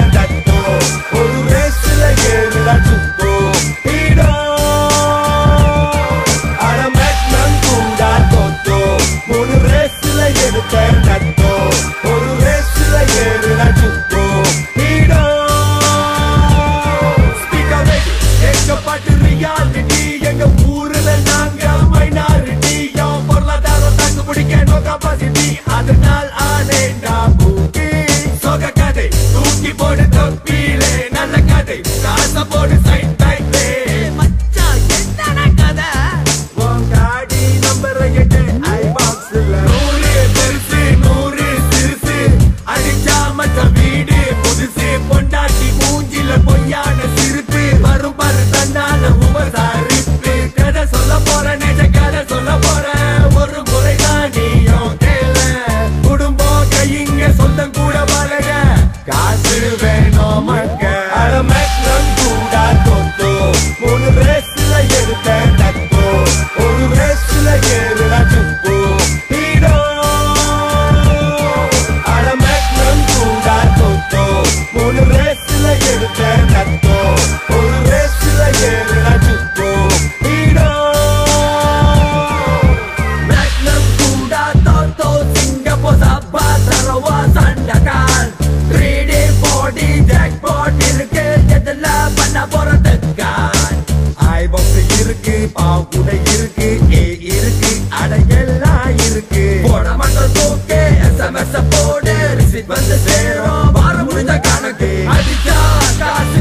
எடுத்தேன் தத்தோ ஒரு ரேஸ்ல ஏறுடா சுத்தோ ஹீரோ அட மேக்னம் கூட தோத்தோ மூணு ரேஸ்ல எடுத்தேன் தத்தோ ஒரு ரேஸ்ல ஏறுடா சுத்தோ ஹீரோ ஸ்பீக்கர் ரெடி எங்க பாட்டு ரியாலிட்டி எங்க ஊர்ல நாங்க மைனாரிட்டி யோம் பொருளாதாரம் தாக்கு பிடிக்க நோ கபாசிட்டி அதனால் ஆனேண்டா பூக்கி சோக கதை தூக்கி போடு தொப்பிலே நல்ல கதை காச போடு சைட் டைப்லே மச்சான் என்னடா கதை உன் காடி நம்பர் 8 ஐ பாக்ஸ்ல 100 பெருசு 100 சிறுசு அடிச்சா மச்சான் வீடு புதுசு பொண்டாட்டி மூஞ்சில பொய்யான சிரிப்பு வரும் பாரு தன்னால உபசாரிப்பு கதை சொல்ல போற நேஜ கதை சொல்ல போற ஒரு முறைதான் நீயும் கேள குடும்பம் கையிங்க சொந்தம் கூட பழக காசு வேணும் மக்க அட மேக்னம் கூட தோத்தோ மூணு ரேஸ்ல எடுத்தேன் தத்தோ ஒரு ரேஸ்ல ஏறுடா சுத்தோ ஹீரோ அட மேக்னம் கூட தோத்தோ மூணு ரேஸ்ல எடுத்தேன் தத்தோ ஒரு ரேஸ்ல ஏறுடா சுத்தோ ஹீரோ மேக்னம் கூட தோத்தோ சிங்கப்பூர் சப்பா சரவா சண்டகால் 3D 4D ஜாக்பாட் இருக்கு எதுல பண்ண போறதுக்கான் ஐபாக்ஸ் இருக்கு பாவ் கூட இருக்கு ஏ இருக்கு அட எல்லாம் இருக்கு போட மட்டும் தூக்கு SMS போடு ரிசீட் வந்து சேரும் வாரம் முடிஞ்ச கணக்கு அடிச்சா காசு